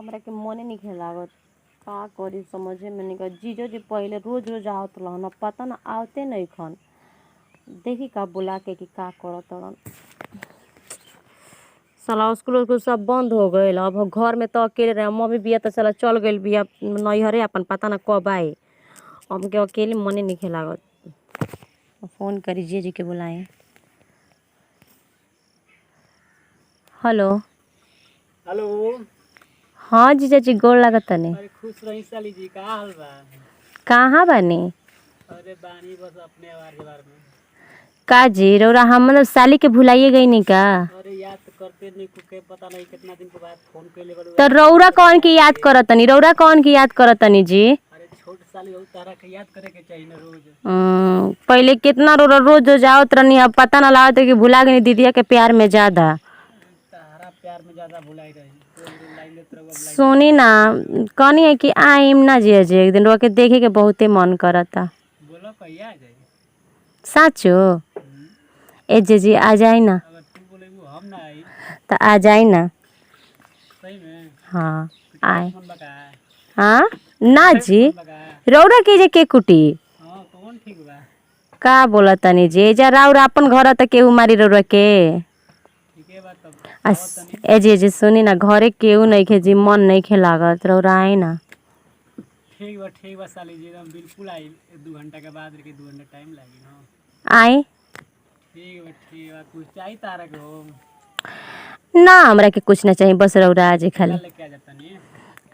हमरा के मने नहीं लागत का करी समझे में नहीं। जीजो जी पहले रोज रोज आवत रहन, अब पता ना आवते नहीं खन। देखी का बुला के कि का करत रहन। साला स्कूल सब बंद हो गए। अब घर में तो अकेले रहे, मम्मी बिया तो साला चल गई बिया नैहरे अपन, पता ना कब आए। अब के अकेले मने नहीं लागत। फोन करी जीजा जी के बुलाए। Hello hello. हाँ जीजा जी गोड़ लागत तनी। अरे खुश रही साली जी, का हाल बा? कहाँ बानी? अरे बानी बस अपने आवार के बारे में। का जी रौरा हम मतलब साली के भुलाइए गई नहीं का? अरे याद तो करते नहीं कुके, पता नहीं कितना दिन के बाद फोन कैले बड़ू। तो रौरा कौन की याद करतनी? रौरा कौन की याद करतनी जी? अरे छोट साली हो, तारा के याद करे के चाहिए ना रोज। पहले कितना रौरा रोज रोज आवत रहनी, अब पता ना लागत कि भुला गई दीदिया के प्यार में ज्यादा। तारा प्यार में ज्यादा भुलाई रही, रोज लाइन लेत रहो। अब लाइन सुनी ना, कहनी है कि आइम ना जीजा जी एक दिन, रोके देखे के बहुते मन करता। बोलो कहिया आ जाए। साचो ए जीजी आ जाए ना। अगर तू बोले हम ना आई तो आ जाए ना। सही में। हाँ खाए आए। फोन बका। हाँ ना खाए जी, फोन बका। रौरा कीजे के कुटी हाँ कौन ठीक बा। का बोला तनी जी? जा रौरा अपन घर त केहू मारी रौरा के। ठीक है बात तब आ आवत तनी। ए जी सुनी ना, घरे केहू नहीं खे जी, मन नहीं खे लागत, रौरा आई ना। ठीक बा साली जी, हम बिल्कुल आई। 2 घंटा के बाद के 2 घंटा टाइम लागी ना। आई ठीक बा कुछ चाहिए तारा के हो। ना, हमरा के कुछ ना चाहिए, बस रौरा आज केला खाली। लेके आ जाता नहीं।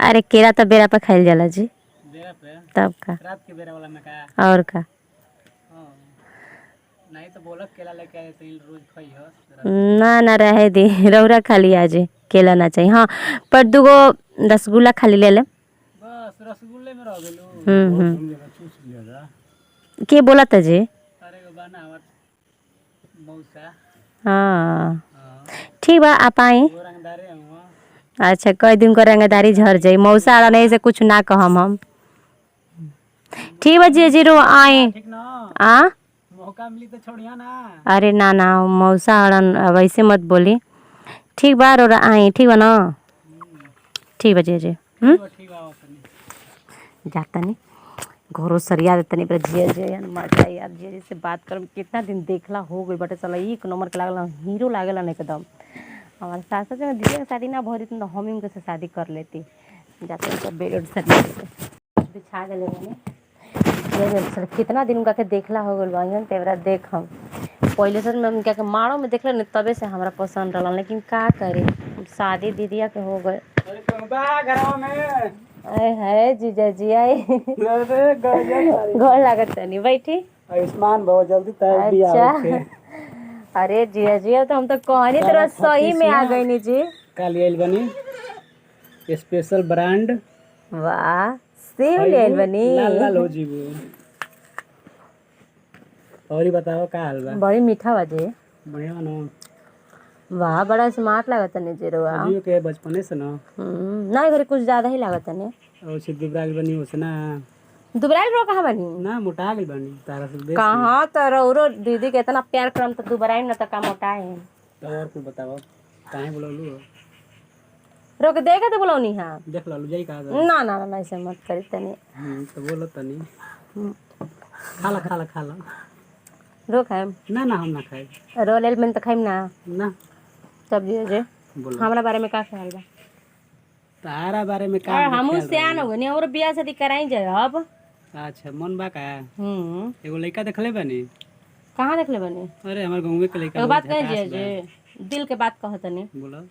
अरे केरा तो बेरा पे खाइल जाला जी। बेरा पे। तब का रात के बेरा वाला में का। और का। हाँ नहीं तो बोला केला लेके आ जाते रोज खाई हो। ना ना रहे दी, रौरा खाली आज केला ना चाहिए। हाँ पर दूगो रसगुल्ला खाली ले ले। बस रसगुल्ले में रह गेलू। चूस लिया जा। के बोला था जी? अरे वो बना हमार मौसा। हाँ हाँ ठीक बा, आप आई। वो रंगदारे हुआ। अच्छा कई दिन को रंगदारी झड़ जाई, मौसा आला नहीं से कुछ ना कहम हम। ठीक बा जी रो आए। ठीक ना। आ मौका मिली तो छोड़िया ना। अरे ना ना, मौसा आड़न वैसे मत बोली। ठीक बा रोरा आई, ठीक बा ना? ठीक बा जी। ठीक बा जाता नहीं घरों सरिया देता नहीं जिया जिया मजा यार। जिया से बात कर कितना दिन देखला हो गई बटे, चला एक नंबर के लागल, हीरो लागेला नहीं एकदम। हमारे सास से दीदी की शादी ना भरी तो हम ही से शादी कर लेती। जाते सब बेड सरिया बिछा गए मैंने। कितना दिन उनका के देखला हो गल बहन, तेवरा देख हम पहले से मैं उनका के मारो में देखले नहीं, तबे से हमरा पसंद रहा, लेकिन का करे शादी दीदिया के हो गए। है जीजा जी आई। घर लागत नहीं बैठी। आयुष्मान बहुत जल्दी तय बिया होके। अच्छा अरे जिया जी तो हम तो कहनी तरह सही में आ गई नी जी। काली आइल बनी स्पेशल ब्रांड। वाह सेव ले आइल बनी। लाल लाल हो जीबू। और ही बताओ का हाल बा? बड़ी मीठा बाजे। बढ़िया ना। वाह बड़ा स्मार्ट लागत नहीं जी रवा। अजीब के बचपने से ना। ना घरे कुछ ज्यादा ही लागत नहीं। और से दुबराइल बनी उसना। दुबराइल रो कहाँ बनी? ना मोटा गई बनी तारा से बेसी। कहाँ तो रो दीदी के इतना प्यार करम तो दुबराइल ना तो का मोटाए। तो और कुछ बताओ काहे बोललू? रोक देखे तो बोलौनी हां। देख लालू जाई का? ना ना ना ऐसे मत करी तनी। तो बोलो तनी। खाला। रो खाएम? ना हम ना खाए। रो लेल में तो खाइम ना। ना तब जे बोलो हमरा बारे में का ख्याल बा? तारा बारे में का? हमहू सियान हो गनी, हमरो बियाह शादी कराई जाए अब। अच्छा मन बा का? एगो लड़का देखले बानी। कहाँ देखले बनी? अरे हमार गांव के लड़का। एगो बात कह जे दिल के बात कहतनी। बोलो।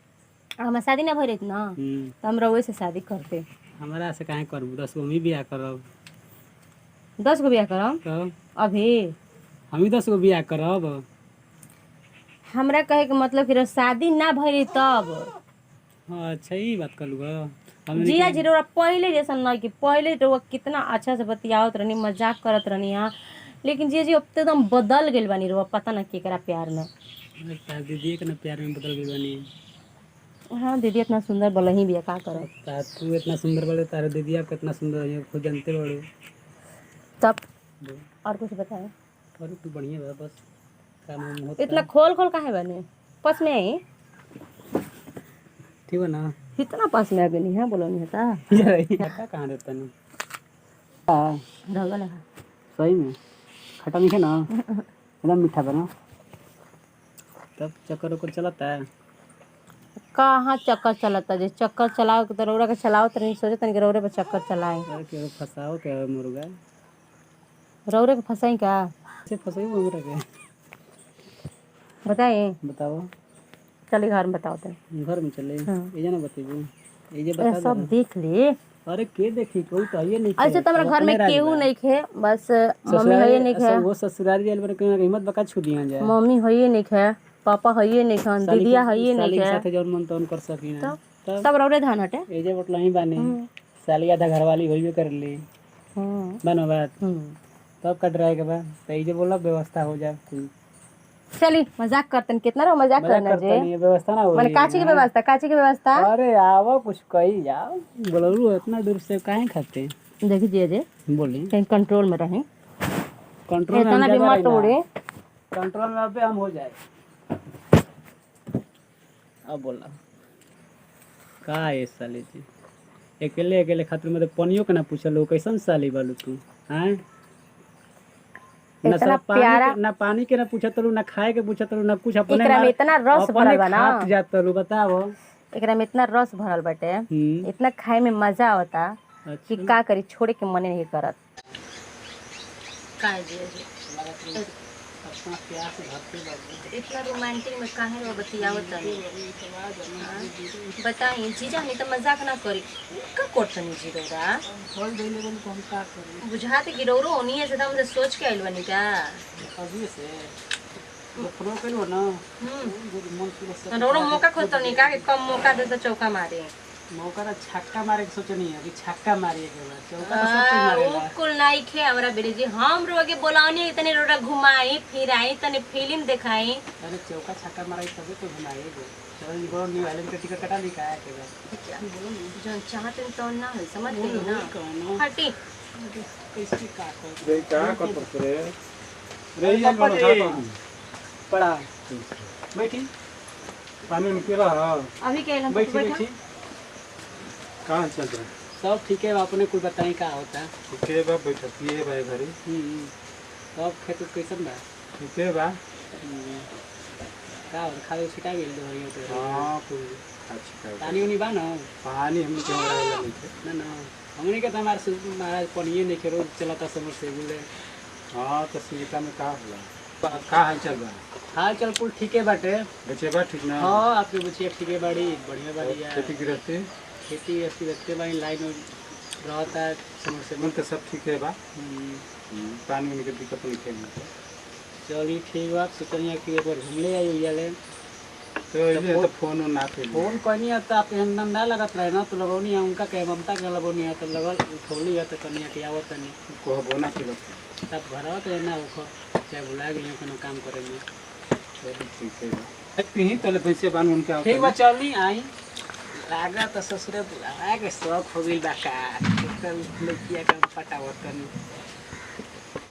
हमार शादी ना भइल ना तो हम रउए से शादी करते। हमरा से काहे करबू? 10 गो हम ही बियाह करब। 10 गो बियाह करम? तो अभी हम ही 10 गो बियाह करब। हमरा कहे के मतलब कि शादी ना भइल तब। अच्छा ई बात कलू ग। जिया जी रउआ पहले जैसा नहीं कि पहले रउआ कितना अच्छा से बतियावत रहनी, मजाक करत रहनी हां, लेकिन जिया जी अब तो एकदम बदल गेल बानी रउआ, पता ना केकरा प्यार में। तार दीदी के ना प्यार में बदल गई बानी। हाँ दीदी इतना सुंदर बोलही बिया का करे। तू इतना सुंदर बोले, तार दीदिया कितना सुंदर है खुद जानते बड़े। तब और कुछ बताएं? और तू बढ़िया बा बस काम होता। इतना खोल काहे बने? पस में आई ठीक है ना। इतना पास में आ गई है बोलो नहीं था खट्टा कहाँ रहता नहीं। हाँ रगल है सही में खट्टा नहीं है ना, एकदम मीठा बना। तब चक्कर उक्कर चलाता है। कहाँ चक्कर चलाता जे चक्कर चलाओ तो रौरा के चलाओ तो नहीं सोचे तनिक रौरे पे चक्कर चलाए अरे क्यों फंसाओ क्या मुर्गा रौरे के फंसाई का से फंसाई मुर्गा के बताए बताओ। चलिए घर में बताओ तो घर में चले हाँ। ये ना बतेबू ये अरे बता सब दे। देख ले अरे के देखी कोई तो ये नहीं ऐसे तो हमारे घर में केहू नहीं खे बस मम्मी है नहीं खे वो ससुराल जेल में कहीं हिम्मत बका छू दिया जाए। मम्मी है नहीं खे पापा है नहीं खे दीदिया है नहीं साली के खे साथे जौन मन तौन कर सकी ना। तब सब रौरे धान हटे ए जे बटला ही बानी साली आधा घरवाली होइबे कर ली बनो बात। तब का डराए के बा तो ये जे बोला व्यवस्था हो जाए कुल। चली मजाक करतन कितना रो मजाक करना जे ये व्यवस्था ना हो माने काची की व्यवस्था अरे आओ कुछ कही जाओ बोलू इतना दूर से काहे खाते देखी जी जे बोली कहीं कंट्रोल में रहे कंट्रोल में इतना भी मत उड़े कंट्रोल में अबे हम हो जाए। अब बोला का है साली जी अकेले अकेले खातिर में तो पनियो के ना पूछल हो कैसन साली बालू तू हैं ना इतना सब पानी प्यारा के, ना पानी के ना पूछत ना खाए के पूछत ना कुछ अपने एकरा में इतना रस भरल बा ना खात जात रू बताओ। एकरा में इतना रस भरल बाटे इतना खाए में मजा आवता कि का करी छोड़े के मने नहीं करत इतना रोमांटिक में काहे रो बतियावत बताई जीजा नहीं तो मजाक ना करी का कोटनी जीरोरा बुझाते गिरौरो होनी है से सोच के आइल बनी का अभी से फ्रो करो ना रोरो मौका खोजतनी का कि कम मौका दे तो चौका मारे मौका ना छक्का मारे के सोचनी है अभी छक्का मारिए के बाद चौका तो सब कोई मारेला। कुल नहीं खे हमरा बेरे जी हम रोगे बोलावनी तने रोरा घुमाई फिराई तने फिल्म दिखाई अरे चौका छक्का मारे तबे तो घुमाएगे। चल निको न्यू आइलैंड का टिकट कटा लिखा है के बाद जन चाहते तो ना है समझ गई ना हटी कैसे का रे का कर रे रे ये बनो था पड़ा बैठी पानी में पी रहा अभी कहला बैठी बैठी कहाँ चल रहा सब ठीक है अपने कुछ बताई का होता है। ठीक है बा बैठती है भाई घरी सब खेत कैसन बा ठीक है बा का और खावे छिटा गेल दो तो हाँ कुछ अच्छी का पानी उनी बा ना पानी हम क्यों रहा नहीं थे ना ना हमने के तो हमारे महाराज पनिए नहीं के रोज चलाता समर से बोले। हाँ तो सीता में का हुआ का हाल चल रहा हाल चल कुल ठीक है बाटे बचे बा ठीक ना हाँ आपके बच्चे ठीक है बाड़ी बढ़िया बाड़ी यार खेती गिरते खेती ऐसी रखते बाड़ी लाइन रहता है समर से मन तो सब ठीक है बा पानी में दिक्कत नहीं थे चलिए ठीक बा सोचनिया कि एक बार घूमले आई जाले तो ये तो फोन ना थे फोन कहनी है तो आप एकदम ना लगत रहे ना तो लगौनी है उनका कहे ममता के लगौनी है तो लगल उठौली है तो कनिया के आवत नहीं को बोना के बात तब घर तो ना उखो चाहे बुला गई कोनो काम करेंगे ठीक है कहीं तो पैसे बान उनके ठीक बा चलनी आई लागा तो ससुरे बुला के शौक हो गई बा का लड़किया का पटावत करनी